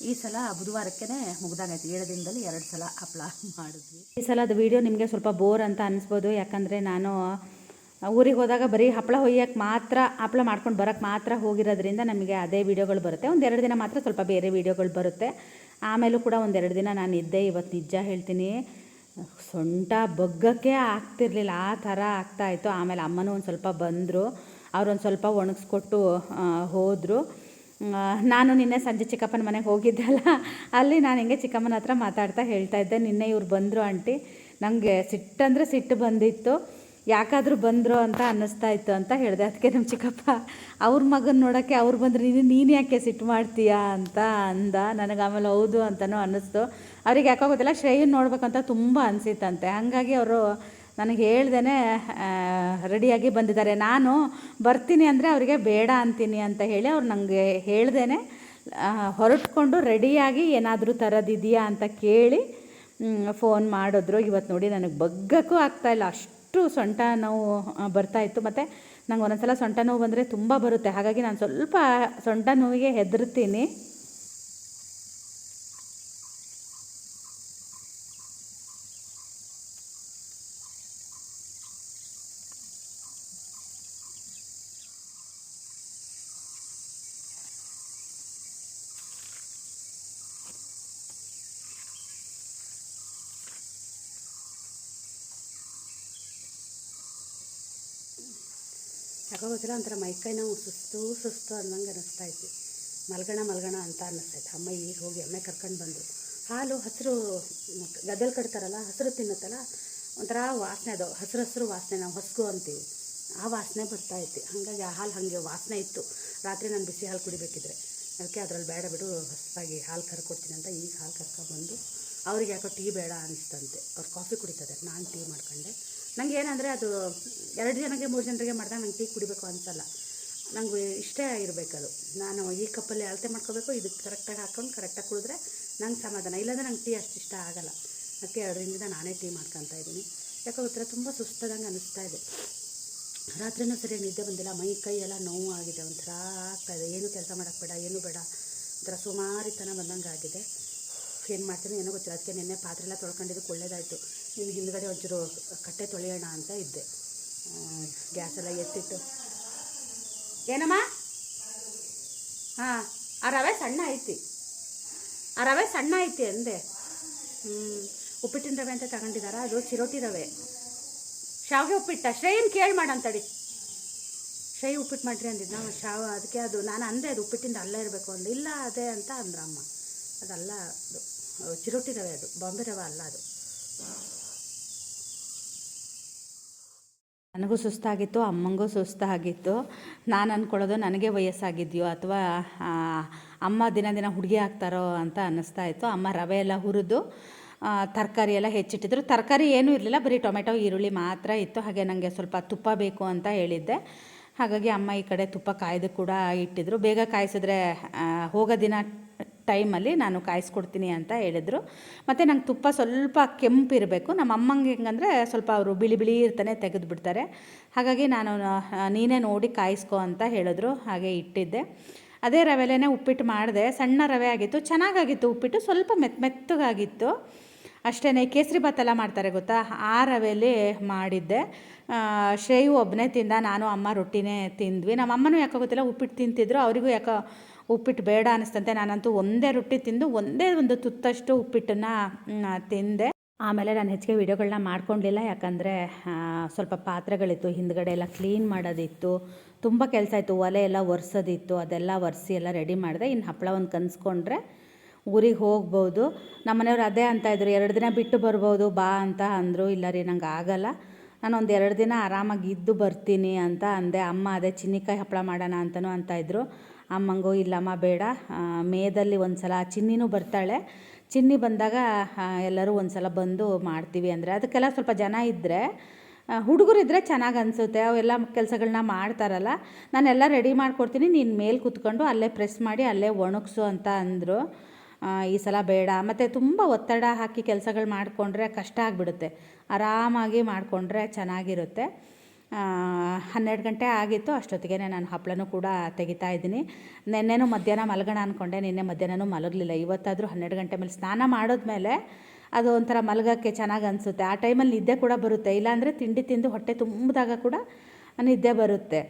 ಈ ಸಲ ಬುಧವಾರಕ್ಕೆ ಮುಗ್ದಾಗೈತೆ. 7 ದಿನದಲ್ಲಿ 2 ಸಲ ಹಪ್ಪಳ ಮಾಡಿದ್ವಿ. ಈ ಸಲದ ವೀಡಿಯೋ ನಿಮಗೆ ಸ್ವಲ್ಪ ಬೋರ್ ಅಂತ ಅನಿಸ್ಬೋದು. ಯಾಕಂದರೆ ನಾನು ಊರಿಗೆ ಹೋದಾಗ ಬರೀ ಹಪ್ಪಳ ಹೊಯ್ಯಕ್ಕೆ ಮಾತ್ರ, ಹಪ್ಪಳ ಮಾಡ್ಕೊಂಡು ಬರೋಕ್ಕೆ ಮಾತ್ರ ಹೋಗಿರೋದ್ರಿಂದ ನಮಗೆ ಅದೇ ವೀಡಿಯೋಗಳು ಬರುತ್ತೆ. 1-2 ದಿನ ಮಾತ್ರ ಸ್ವಲ್ಪ ಬೇರೆ ವೀಡಿಯೋಗಳು ಬರುತ್ತೆ. ಆಮೇಲೂ ಕೂಡ 1-2 ದಿನ ನಾನು ಇದ್ದೆ. ಇವತ್ತು ನಿಜ ಹೇಳ್ತೀನಿ, ಸೊಂಟ ಬಗ್ಗಕ್ಕೆ ಆಗ್ತಿರ್ಲಿಲ್ಲ, ಆ ಥರ ಆಗ್ತಾಯಿತ್ತು. ಆಮೇಲೆ ಅಮ್ಮನೂ ಒಂದು ಸ್ವಲ್ಪ ಬಂದರು. ಅವರೊಂದು ಸ್ವಲ್ಪ ಒಣಗಿಸ್ಕೊಟ್ಟು ಹೋದರು. ನಾನು ನಿನ್ನೆ ಸಂಜೆ ಚಿಕ್ಕಪ್ಪನ ಮನೆಗೆ ಹೋಗಿದ್ದೆಲ್ಲ, ಅಲ್ಲಿ ನಾನು ಹಿಂಗೆ ಚಿಕ್ಕಮ್ಮನ ಹತ್ರ ಮಾತಾಡ್ತಾ ಹೇಳ್ತಾಯಿದ್ದೆ, ನಿನ್ನೆ ಇವ್ರು ಬಂದರು ಆಂಟಿ, ನನಗೆ ಸಿಟ್ಟಂದರೆ ಸಿಟ್ಟು ಬಂದಿತ್ತು, ಯಾಕಾದರೂ ಬಂದರು ಅಂತ ಅನ್ನಿಸ್ತಾ ಇತ್ತು ಅಂತ ಹೇಳಿದೆ. ಅದಕ್ಕೆ ನಮ್ಮ ಚಿಕ್ಕಪ್ಪ ಅವ್ರ ಮಗನ ನೋಡೋಕ್ಕೆ ಅವ್ರು ಬಂದರೆ ನೀನು ಯಾಕೆ ಸಿಟ್ಟು ಮಾಡ್ತೀಯಾ ಅಂತ ಅಂದ. ನನಗೆ ಆಮೇಲೆ ಹೌದು ಅಂತಲೂ ಅನ್ನಿಸ್ತು. ಅವ್ರಿಗೆ ಯಾಕೋ ಗೊತ್ತಿಲ್ಲ, ಶ್ರೇಯನ್ ನೋಡ್ಬೇಕಂತ ತುಂಬ ಅನಿಸಿತ್ತಂತೆ. ಹಾಗಾಗಿ ಅವರು ನನಗೆ ಹೇಳ್ದೇ ರೆಡಿಯಾಗಿ ಬಂದಿದ್ದಾರೆ. ನಾನು ಬರ್ತೀನಿ ಅಂದರೆ ಅವರಿಗೆ ಬೇಡ ಅಂತೀನಿ ಅಂತ ಹೇಳಿ ಅವ್ರು ನನಗೆ ಹೇಳ್ದೇ ಹೊರಟ್ಕೊಂಡು ರೆಡಿಯಾಗಿ ಏನಾದರೂ ತರೋದಿದೆಯಾ ಅಂತ ಕೇಳಿ ಫೋನ್ ಮಾಡಿದ್ರು. ಇವತ್ತು ನೋಡಿ ನನಗೆ ಬಗ್ಗಕ್ಕೂ ಆಗ್ತಾಯಿಲ್ಲ, ಅಷ್ಟು ಸೊಂಟ ನೋವು ಬರ್ತಾಯಿತ್ತು. ಮತ್ತು ನಂಗೆ ಒಂದೊಂದು ಸಲ ಸೊಂಟ ನೋವು ಬಂದರೆ ತುಂಬ ಬರುತ್ತೆ. ಹಾಗಾಗಿ ನಾನು ಸ್ವಲ್ಪ ಸೊಂಟ ನೋವಿಗೆ ಹೆದರ್ತೀನಿ. ಯಾಕೋ ಗೊತ್ತಿಲ್ಲ, ಒಂಥರ ಮೈಕೈ ನಾವು ಸುಸ್ತು ಅನ್ನಂಗೆ ಅನ್ನಿಸ್ತಾಯಿತ್ತು. ಮಲ್ಗಣ ಅಂತ ಅನ್ನಿಸ್ತಾಯಿತ್ತು. ಅಮ್ಮ ಈಗ ಹೋಗಿ ಎಮ್ಮೆ ಕರ್ಕೊಂಡು ಬಂದರು. ಹಾಲು ಹಸಿರು ಗದ್ದೆಲಿ ಕಟ್ತಾರಲ್ಲ, ಹಸಿರು ತಿನ್ನುತ್ತಲ್ಲ, ಒಂಥರ ವಾಸನೆ, ಅದು ಹಸಿರು ವಾಸನೆ, ನಾವು ಹೊಸಗು ಅಂತೀವಿ, ಆ ವಾಸನೆ ಬರ್ತಾಯಿತ್ತು. ಹಾಗಾಗಿ ಆ ಹಾಲು ಹಾಗೆ ವಾಸನೆ ಇತ್ತು. ರಾತ್ರಿ ನಾನು ಬಿಸಿ ಹಾಲು ಕುಡಿಬೇಕಿದ್ರೆ, ಅದಕ್ಕೆ ಅದರಲ್ಲಿ ಬೇಡ ಬಿಡು, ಹೊಸದಾಗಿ ಹಾಲು ಕರ್ಕೊಡ್ತೀನಿ ಅಂತ ಈಗ ಹಾಲು ಕರ್ಕೊಬಂದು. ಅವ್ರಿಗೆ ಯಾಕೋ ಟೀ ಬೇಡ ಅನಿಸ್ತಂತೆ, ಅವ್ರು ಕಾಫಿ ಕುಡಿತಾರೆ, ನಾನು ಟೀ ಮಾಡ್ಕೊಂಡೆ. ನನಗೆ ಏನಂದರೆ ಅದು 2 ಜನಕ್ಕೆ 3 ಜನರಿಗೆ ಮಾಡಿದಾಗ ನಂಗೆ ಟೀ ಕುಡಿಬೇಕು ಅನಿಸಲ್ಲ. ನಂಗೆ ಇಷ್ಟ ಇರಬೇಕದು. ನಾನು ಈ ಕಪ್ಪಲ್ಲಿ ಅಳತೆ ಮಾಡ್ಕೋಬೇಕು, ಇದಕ್ಕೆ ಕರೆಕ್ಟಾಗಿ ಹಾಕ್ಕೊಂಡು ಕರೆಕ್ಟಾಗಿ ಕುಡಿದ್ರೆ ನಂಗೆ ಸಮಾಧಾನ. ಇಲ್ಲಾಂದರೆ ನಂಗೆ ಟೀ ಅಷ್ಟು ಇಷ್ಟ ಆಗಲ್ಲ. ಅದಕ್ಕೆ 2 ದಿನದಿಂದ ನಾನೇ ಟೀ ಮಾಡ್ಕೊತಾ ಇದ್ದೀನಿ. ಯಾಕೋ ಗೊತ್ತರ ತುಂಬ ಸುಸ್ತಾದಂಗೆ ಅನ್ನಿಸ್ತಾ ಇದೆ. ರಾತ್ರಿನೂ ಸರಿ ನಿದ್ದೆ ಬಂದಿಲ್ಲ, ಮೈ ಕೈ ಎಲ್ಲ ನೋವು ಆಗಿದೆ, ಒಂಥರ ಆಗ್ತಾಯಿದೆ. ಏನು ಕೆಲಸ ಮಾಡೋಕ್ಕೆ ಬೇಡ, ಏನು ಬೇಡ, ಒಂಥರ ಸುಮಾರಿತನ ಬಂದಂಗೆ ಆಗಿದೆ. ಏನು ಮಾಡ್ತೀನಿ ಏನೋ ಗೊತ್ತಿಲ್ಲ. ಅದಕ್ಕೆ ನಿನ್ನೆ ಪಾತ್ರೆ ಎಲ್ಲ ತೊಳ್ಕೊಂಡಿದ್ದಕ್ಕೆ ಒಳ್ಳೇದಾಯಿತು. ಇನ್ನು ಹಿಂದ್ಗಡೆ ಒಂಚೂರು ಕಟ್ಟೆ ತೊಳೆಯೋಣ ಅಂತ ಇದ್ದೆ. ಗ್ಯಾಸೆಲ್ಲ ಎತ್ತಿಟ್ಟು. ಏನಮ್ಮ? ಹಾಂ, ಆ ರವೆ ಸಣ್ಣ ಐತಿ, ಆ ರವೆ ಸಣ್ಣ ಐತಿ ಅಂದೆ. ಉಪ್ಪಿಟ್ಟಿನ ರವೆ ಅಂತ ತಗೊಂಡಿದ್ದಾರಾ? ಅದು ಚಿರೋಟಿ ರವೆ. ಶಾವಿಗೆ ಉಪ್ಪಿಟ್ಟ ಶ್ರೇಯನ್ ಕೇಳಿ ಮಾಡಂತಡಿ. ಶ್ರೇಯ ಉಪ್ಪಿಟ್ಟು ಮಾಡಿರಿ ಅಂದಿದ್ದು ನಾವು ಅದಕ್ಕೆ ಅದು ನಾನು ಅಂದೆ ಅದು ಉಪ್ಪಿಟ್ಟಿಂದ ಅಲ್ಲ ಇರಬೇಕು ಅಂದೆ. ಇಲ್ಲ ಅದೇ ಅಂತ ಅಂದ್ರಮ್ಮ. ಅದಲ್ಲ, ಅದು ಚಿರೋಟಿ ರವೆ, ಅದು ಬಾಂಬೆ ರವೆ ಅಲ್ಲ ಅದು. ನನಗೂ ಸುಸ್ತಾಗಿತ್ತು, ಅಮ್ಮಂಗೂ ಸುಸ್ತಾಗಿತ್ತು. ನಾನು ಅಂದ್ಕೊಳ್ಳೋದು ನನಗೆ ವಯಸ್ಸಾಗಿದೆಯೋ ಅಥವಾ ಅಮ್ಮ ದಿನ ದಿನ ಹುಡುಗಿ ಆಗ್ತಾರೋ ಅಂತ ಅನ್ನಿಸ್ತಾ ಇತ್ತು. ಅಮ್ಮ ರವೆ ಎಲ್ಲ ಹುರಿದು ತರಕಾರಿ ಎಲ್ಲ ಹೆಚ್ಚಿಟ್ಟಿದ್ರು. ತರಕಾರಿ ಏನೂ ಇರಲಿಲ್ಲ, ಬರೀ ಟೊಮೆಟೊ ಈರುಳ್ಳಿ ಮಾತ್ರ ಇತ್ತು. ಹಾಗೆ ನನಗೆ ಸ್ವಲ್ಪ ತುಪ್ಪ ಬೇಕು ಅಂತ ಹೇಳಿದ್ದೆ. ಹಾಗಾಗಿ ಅಮ್ಮ ಈ ಕಡೆ ತುಪ್ಪ ಕಾಯ್ದು ಕೂಡ ಇಟ್ಟಿದ್ರು. ಬೇಗ ಕಾಯಿಸಿದ್ರೆ ಹೋಗೋ ದಿನ ಟೈಮಲ್ಲಿ ನಾನು ಕಾಯಿಸ್ಕೊಡ್ತೀನಿ ಅಂತ ಹೇಳಿದರು. ಮತ್ತು ನಂಗೆ ತುಪ್ಪ ಸ್ವಲ್ಪ ಕೆಂಪಿರಬೇಕು. ನಮ್ಮ ಅಮ್ಮಂಗೆ ಹೆಂಗಂದರೆ ಸ್ವಲ್ಪ ಅವರು ಬಿಳಿ ಬಿಳಿ ಇರ್ತಾನೆ, ತೆಗೆದು ಬಿಡ್ತಾರೆ. ಹಾಗಾಗಿ ನಾನು ನೀನೇ ನೋಡಿ ಕಾಯಿಸ್ಕೊ ಅಂತ ಹೇಳಿದ್ರು. ಹಾಗೆ ಇಟ್ಟಿದ್ದೆ. ಅದೇ ರವೆಲೇ ಉಪ್ಪಿಟ್ಟು ಮಾಡಿದೆ. ಸಣ್ಣ ರವೆ ಆಗಿತ್ತು, ಚೆನ್ನಾಗಾಗಿತ್ತು ಉಪ್ಪಿಟ್ಟು. ಸ್ವಲ್ಪ ಮೆತ್ತಗಾಗಿತ್ತು ಅಷ್ಟೇ. ಕೇಸರಿ ಭಾತ್ ಎಲ್ಲ ಮಾಡ್ತಾರೆ ಗೊತ್ತಾ, ಆ ರವೆಯಲ್ಲಿ ಮಾಡಿದ್ದೆ. ಶ್ರೇಯು ಒಬ್ಬನೇ ತಿಂದ, ನಾನು ಅಮ್ಮ ರೊಟ್ಟಿನೇ ತಿಂದ್ವಿ. ನಮ್ಮ ಅಮ್ಮನೂ ಯಾಕೋ ಗೊತ್ತಿಲ್ಲ ಉಪ್ಪಿಟ್ಟು ತಿಂತಿದ್ರು, ಅವರಿಗೂ ಯಾಕೋ ಉಪ್ಪಿಟ್ಟು ಬೇಡ ಅನ್ನಿಸ್ತಂತೆ. ನಾನಂತೂ ಒಂದೇ ರೊಟ್ಟಿ ತಿಂದು ಒಂದೇ ಒಂದು ತುತ್ತಷ್ಟು ಉಪ್ಪಿಟ್ಟನ್ನು ತಿಂದೆ. ಆಮೇಲೆ ನಾನು ಹೆಚ್ಚಿಗೆ ವೀಡಿಯೋಗಳನ್ನ ಮಾಡ್ಕೊಂಡಿಲ್ಲ, ಯಾಕಂದರೆ ಸ್ವಲ್ಪ ಪಾತ್ರೆಗಳಿತ್ತು, ಹಿಂದ್ಗಡೆ ಎಲ್ಲ ಕ್ಲೀನ್ ಮಾಡೋದಿತ್ತು, ತುಂಬ ಕೆಲಸ ಇತ್ತು. ಒಲೆ ಎಲ್ಲ ಒರೆಸೋದಿತ್ತು, ಅದೆಲ್ಲ ಒರೆಸಿ ಎಲ್ಲ ರೆಡಿ ಮಾಡಿದೆ. ಇನ್ನು ಹಪ್ಪಳ ಒಂದು ಕನ್ಸ್ಕೊಂಡ್ರೆ ಊರಿಗೆ ಹೋಗ್ಬೋದು. ನಮ್ಮ ಮನೆಯವ್ರು ಅದೇ ಅಂತಾಯಿದ್ರು, 2 ದಿನ ಬಿಟ್ಟು ಬರ್ಬೋದು ಬಾ ಅಂತ ಅಂದರು. ಇಲ್ಲ ರೀ, ನಂಗೆ ಆಗಲ್ಲ, ನಾನೊಂದು 2 ದಿನ ಆರಾಮಾಗಿ ಇದ್ದು ಬರ್ತೀನಿ ಅಂತ ಅಂದೆ. ಅಮ್ಮ ಅದೇ ಚಿನ್ನಿಕಾಯಿ ಹಪ್ಪಳ ಮಾಡೋಣ ಅಂತಲೂ ಅಂತಾಯಿದ್ರು. ಅಮ್ಮಂಗೂ ಇಲ್ಲಮ್ಮ ಬೇಡ, ಮೇದಲ್ಲಿ ಒಂದು ಸಲ ಚಿನ್ನಿನೂ ಬರ್ತಾಳೆ, ಚಿನ್ನಿ ಬಂದಾಗ ಎಲ್ಲರೂ ಒಂದು ಸಲ ಬಂದು ಮಾಡ್ತೀವಿ ಅಂದರೆ. ಅದಕ್ಕೆಲ್ಲ ಸ್ವಲ್ಪ ಜನ ಇದ್ದರೆ, ಹುಡುಗರಿದ್ದರೆ ಚೆನ್ನಾಗಿ ಅನಿಸುತ್ತೆ. ಅವೆಲ್ಲ ಕೆಲಸಗಳನ್ನ ಮಾಡ್ತಾರಲ್ಲ. ನಾನೆಲ್ಲ ರೆಡಿ ಮಾಡಿಕೊಡ್ತೀನಿ, ನೀನು ಮೇಲೆ ಕೂತ್ಕೊಂಡು ಅಲ್ಲೇ ಪ್ರೆಸ್ ಮಾಡಿ ಅಲ್ಲೇ ಒಣಗಿಸು ಅಂತ ಅಂದರು. ಈ ಸಲ ಬೇಡ, ಮತ್ತು ತುಂಬ ಒತ್ತಡ ಹಾಕಿ ಕೆಲಸಗಳು ಮಾಡಿಕೊಂಡ್ರೆ ಕಷ್ಟ ಆಗಿಬಿಡುತ್ತೆ. ಆರಾಮಾಗಿ ಮಾಡಿಕೊಂಡ್ರೆ ಚೆನ್ನಾಗಿರುತ್ತೆ. 12 ಗಂಟೆ ಆಗಿತ್ತು. ಅಷ್ಟೊತ್ತಿಗೆ ನಾನು ಹಪ್ಪಳನೂ ಕೂಡ ತೆಗಿತಾ ಇದ್ದೀನಿ. ನೆನ್ನೆನೂ ಮಧ್ಯಾಹ್ನ ಮಲಗೋಣ ಅಂದ್ಕೊಂಡೆ, ನಿನ್ನೆ ಮಧ್ಯಾಹ್ನನೂ ಮಲಗಲಿಲ್ಲ. ಇವತ್ತಾದರೂ 12 ಗಂಟೆ ಮೇಲೆ ಸ್ನಾನ ಮಾಡಿದ್ಮೇಲೆ ಅದು ಒಂಥರ ಮಲಗೋಕ್ಕೆ ಚೆನ್ನಾಗಿ ಅನಿಸುತ್ತೆ. ಆ ಟೈಮಲ್ಲಿ ನಿದ್ದೆ ಕೂಡ ಬರುತ್ತೆ. ಇಲ್ಲಾಂದರೆ ತಿಂಡಿ ತಿಂದು ಹೊಟ್ಟೆ ತುಂಬಿದಾಗ ಕೂಡ ನಿದ್ದೆ ಬರುತ್ತೆ.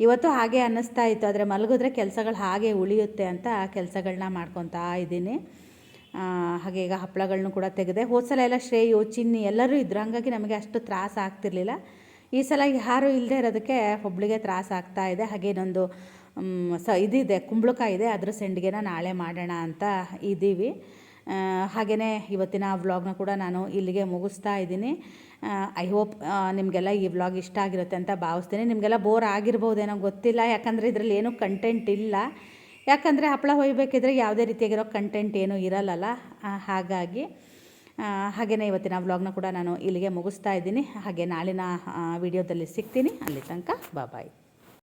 ಇವತ್ತು ಹಾಗೆ ಅನ್ನಿಸ್ತಾ ಇತ್ತು, ಆದರೆ ಮಲಗಿದ್ರೆ ಕೆಲಸಗಳು ಹಾಗೆ ಉಳಿಯುತ್ತೆ ಅಂತ ಕೆಲಸಗಳನ್ನ ಮಾಡ್ಕೊತಾ ಇದ್ದೀನಿ. ಹಾಗೆ ಈಗ ಹಪ್ಪಳಗಳನ್ನೂ ಕೂಡ ತೆಗೆದೆ. ಹೋದ್ಸಲ ಎಲ್ಲ ಶ್ರೇಯು, ಚಿನ್ನಿ ಎಲ್ಲರೂ ಇದ್ದರು, ಹಾಗಾಗಿ ನಮಗೆ ಅಷ್ಟು ತ್ರಾಸ ಆಗ್ತಿರ್ಲಿಲ್ಲ. ಈ ಸಲ ಯಾರೂ ಇಲ್ಲದೆ ಇರೋದಕ್ಕೆ ಒಬ್ಬಳಿಗೆ ತ್ರಾಸ ಆಗ್ತಾಯಿದೆ. ಹಾಗೆ ಇನ್ನೊಂದು ಇದಿದೆ, ಕುಂಬಳಕಾಯಿ ಇದೆ, ಅದ್ರ ಸಂಡಿಗೆನ ನಾಳೆ ಮಾಡೋಣ ಅಂತ ಇದ್ದೀವಿ. ಹಾಗೆಯೇ ಇವತ್ತಿನ ವ್ಲಾಗ್ನ ಕೂಡ ನಾನು ಇಲ್ಲಿಗೆ ಮುಗಿಸ್ತಾ ಇದ್ದೀನಿ. ಐ ಹೋಪ್ ನಿಮಗೆಲ್ಲ ಈ ವ್ಲಾಗ್ ಇಷ್ಟ ಆಗಿರುತ್ತೆ ಅಂತ ಭಾವಿಸ್ತೀನಿ. ನಿಮಗೆಲ್ಲ ಬೋರ್ ಆಗಿರ್ಬೋದೇನೋ ಗೊತ್ತಿಲ್ಲ, ಯಾಕಂದರೆ ಇದರಲ್ಲಿ ಏನೂ ಕಂಟೆಂಟ್ ಇಲ್ಲ. ಯಾಕಂದರೆ ಹಪ್ಪಳ ಹೊಯ್ಬೇಕಿದ್ರೆ ಯಾವುದೇ ರೀತಿಯಾಗಿರೋ ಕಂಟೆಂಟ್ ಏನೂ ಇರಲ್ಲಲ್ಲ. ಹಾಗಾಗಿ ಹಾಗೆಯೇ ಇವತ್ತಿನ ವ್ಲಾಗ್ನ ಕೂಡ ನಾನು ಇಲ್ಲಿಗೆ ಮುಗಿಸ್ತಾ ಇದ್ದೀನಿ. ಹಾಗೆ ನಾಳಿನ ವಿಡಿಯೋದಲ್ಲಿ ಸಿಗ್ತೀನಿ. ಅಲ್ಲಿ ತನಕ ಬಾಯ್.